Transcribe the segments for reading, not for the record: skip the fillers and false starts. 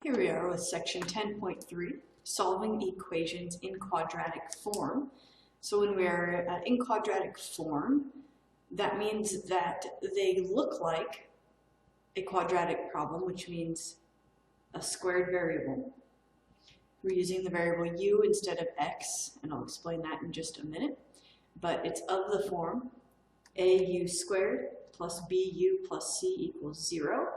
Here we are with section 10.3, solving equations in quadratic form. So when we're in quadratic form, that means that they look like a quadratic problem, which means a squared variable. We're using the variable u instead of x, and I'll explain that in just a minute. But it's of the form au squared plus bu plus c equals 0.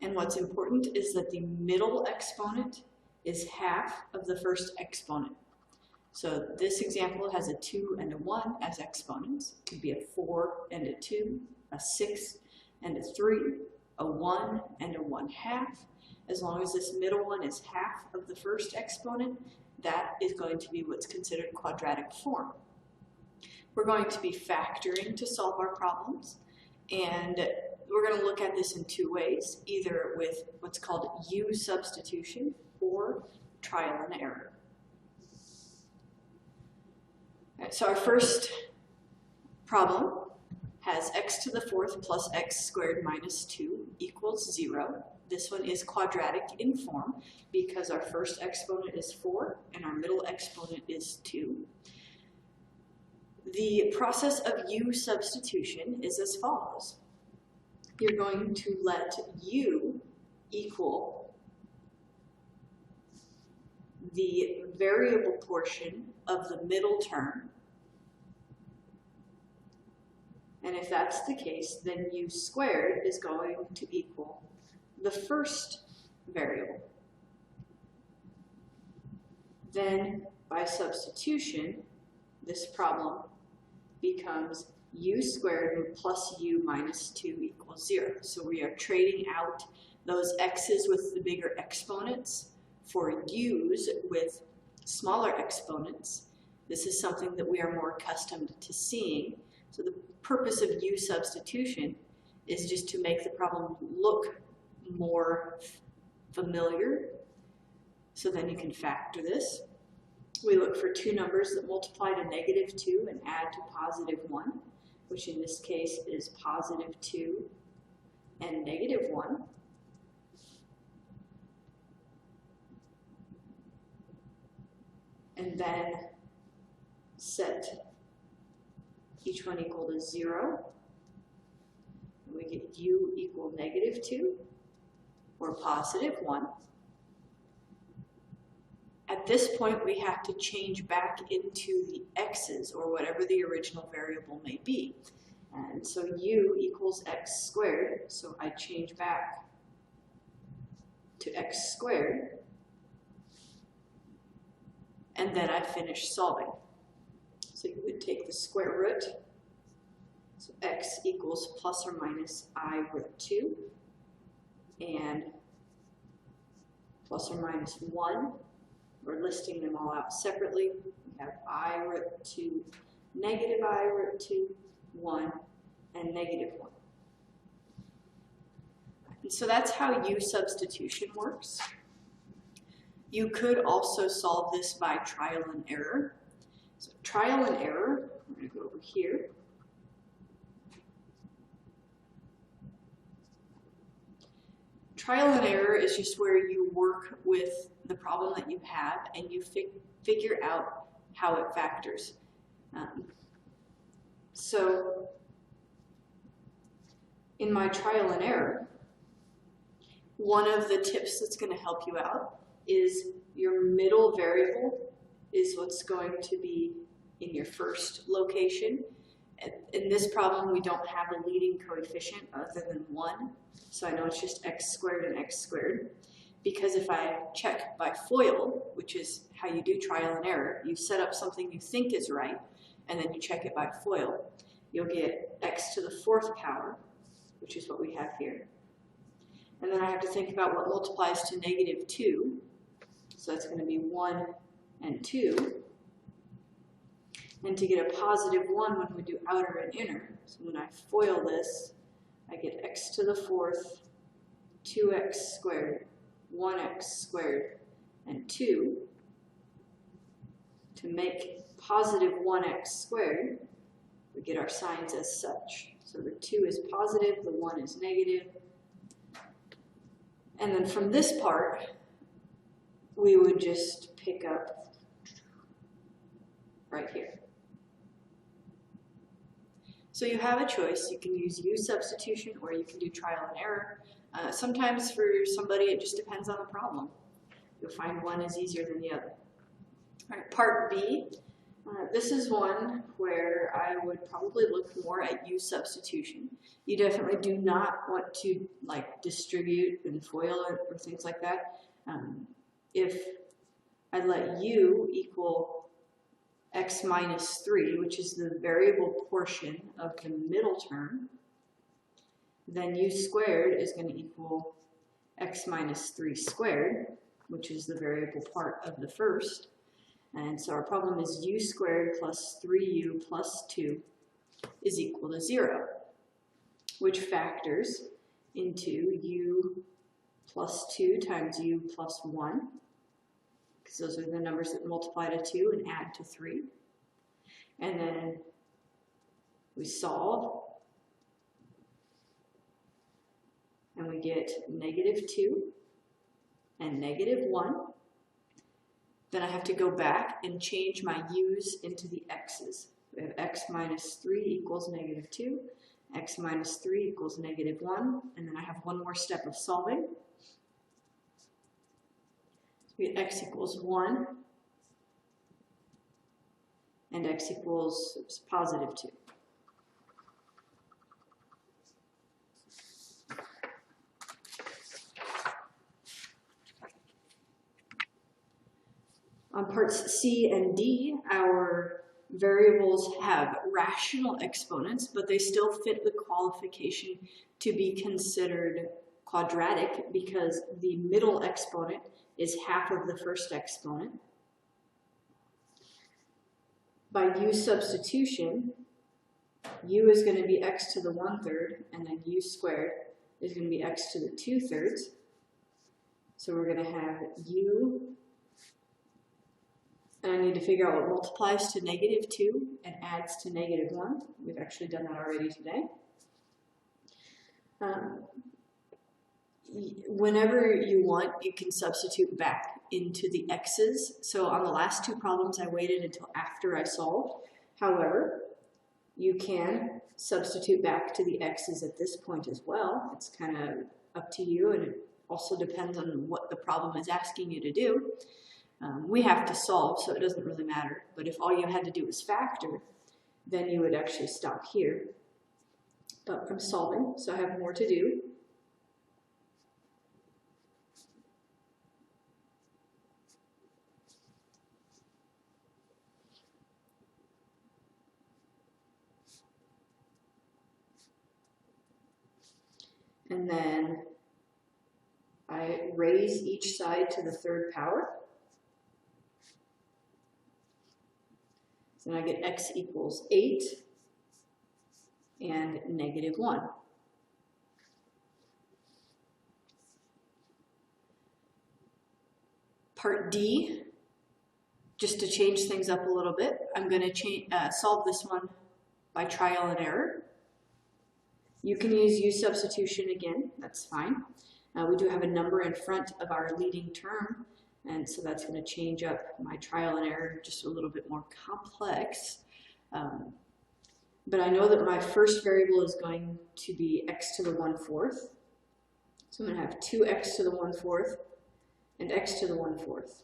And what's important is that the middle exponent is half of the first exponent. So this example has a 2 and a 1 as exponents. It could be a 4 and a 2, a 6 and a 3, a 1 and a 1/2. As long as this middle one is half of the first exponent, that is going to be what's considered quadratic form. We're going to be factoring to solve our problems, and we're going to look at this in two ways, either with what's called u substitution or trial and error. All right, so our first problem has x to the fourth plus x squared minus 2 equals 0. This one is quadratic in form because our first exponent is 4 and our middle exponent is 2. The process of u substitution is as follows. You're going to let u equal the variable portion of the middle term. And if that's the case, then u squared is going to equal the first variable. Then, by substitution, this problem becomes u squared plus u minus 2 equals 0. So we are trading out those x's with the bigger exponents for u's with smaller exponents. This is something that we are more accustomed to seeing. So the purpose of u substitution is just to make the problem look more familiar. So then you can factor this. We look for two numbers that multiply to -2 and add to +1, which in this case is +2 and -1. And then set each one equal to 0. And we get u equal -2 or +1. At this point, we have to change back into the x's, or whatever the original variable may be. And so u equals x squared, so I change back to x squared, and then I finish solving. So you would take the square root, so x equals plus or minus I root 2, and plus or minus 1. We're listing them all out separately. We have I root 2, negative I root 2, 1, and -1. And so that's how u substitution works. You could also solve this by trial and error. So trial and error, I'm going to go over here. Trial and error is just where you work with the problem that you have and you figure out how it factors. So in my trial and error, one of the tips that's going to help you out is your middle variable is what's going to be in your first location. In this problem, we don't have a leading coefficient other than 1, so I know it's just x squared and x squared. Because if I check by FOIL, which is how you do trial and error, you set up something you think is right, and then you check it by FOIL, you'll get x to the 4th power, which is what we have here. And then I have to think about what multiplies to -2, so that's going to be 1 and 2. And to get a +1 when we do outer and inner, so when I FOIL this, I get x to the 4th, 2x squared, 1x squared, and 2. To make +1x squared, we get our signs as such. So the 2 is positive, the 1 is negative. And then from this part, we would just pick up right here. So you have a choice. You can use U substitution or you can do trial and error. Sometimes for somebody it just depends on the problem. You'll find one is easier than the other. All right, part B. This is one where I would probably look more at U substitution. You definitely do not want to like distribute and FOIL or things like that. If I let U equal x minus 3, which is the variable portion of the middle term, then U squared is going to equal x minus 3 squared, which is the variable part of the first. And so our problem is U squared plus 3U plus 2 is equal to 0, which factors into U plus 2 times U plus 1, because those are the numbers that multiply to 2 and add to 3. And then we solve, and we get negative 2 and negative 1. Then I have to go back and change my u's into the x's. We have x minus 3 equals negative 2, x minus 3 equals negative 1, and then I have one more step of solving. So we get x equals 1, and x equals positive 2. On parts C and D, our variables have rational exponents, but they still fit the qualification to be considered quadratic because the middle exponent is half of the first exponent. By U substitution, U is going to be x to the 1/3, and then U squared is going to be x to the 2/3. So we're going to have U, and I need to figure out what multiplies to negative 2 and adds to negative 1. We've actually done that already today. Whenever you want, you can substitute back into the x's. So on the last two problems, I waited until after I solved. However, you can substitute back to the x's at this point as well. It's kind of up to you, and it also depends on what the problem is asking you to do. We have to solve, so it doesn't really matter. But if all you had to do was factor, then you would actually stop here. But I'm solving, so I have more to do. And then I raise each side to the 3rd power. So then I get x equals 8 and negative 1. Part D, just to change things up a little bit, I'm going to solve this one by trial and error. You can use U substitution again, that's fine. We do have a number in front of our leading term, and so that's going to change up my trial and error just a little bit more complex. But I know that my first variable is going to be x to the 1/4. So I'm going to have 2x to the 1/4 and x to the 1/4.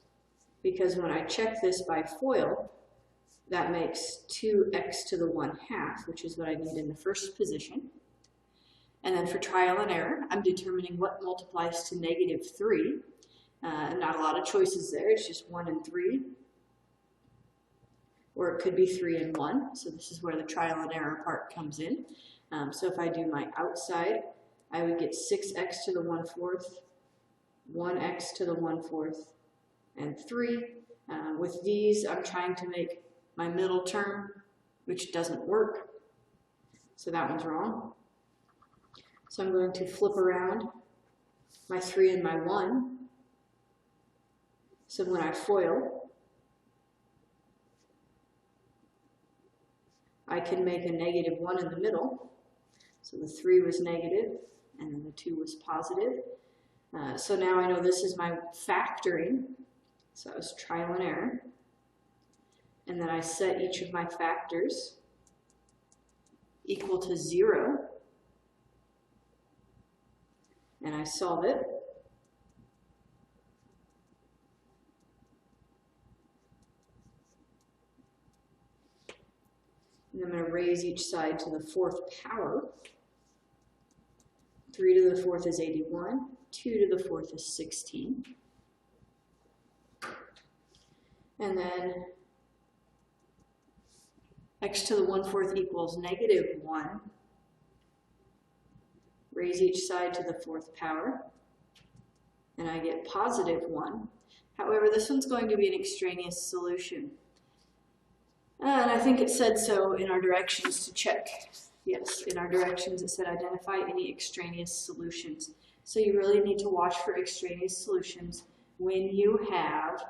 Because when I check this by FOIL, that makes 2x to the 1/2, which is what I need in the first position. And then for trial and error, I'm determining what multiplies to negative 3. Not a lot of choices there, it's just 1 and 3. Or it could be 3 and 1, so this is where the trial and error part comes in. So if I do my outside, I would get 6x to the 1/4, 1x to the 1/4, and 3. With these, I'm trying to make my middle term, which doesn't work. So that one's wrong. So I'm going to flip around my 3 and my 1. So when I FOIL, I can make a negative 1 in the middle. So the 3 was negative, and then the 2 was positive. So now I know this is my factoring. So that was trial and error. And then I set each of my factors equal to 0. And I solve it. And I'm going to raise each side to the 4th power. 3 to the 4th is 81. 2 to the 4th is 16. And then x to the 1/4 equals -1. Raise each side to the 4th power. And I get +1. However, this one's going to be an extraneous solution. And I think it said so in our directions to check. Yes, in our directions it said identify any extraneous solutions. So you really need to watch for extraneous solutions when you have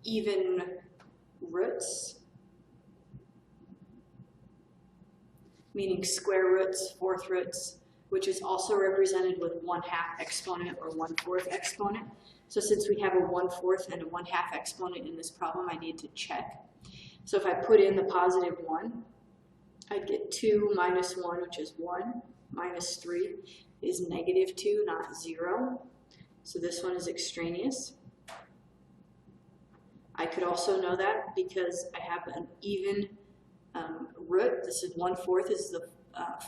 even roots, meaning square roots, 4th roots, which is also represented with 1/2 exponent or 1/4 exponent. So since we have a 1/4 and a 1/2 exponent in this problem, I need to check. So if I put in the +1, I'd get 2 minus 1, which is 1, minus 3 is -2, not 0. So this one is extraneous. I could also know that because I have an even root. This is 1/4 is the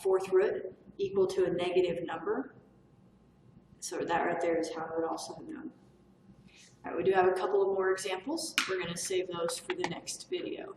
4th root equal to a negative number. So that right there is how I would also have known. All right, we do have a couple of more examples. We're going to save those for the next video.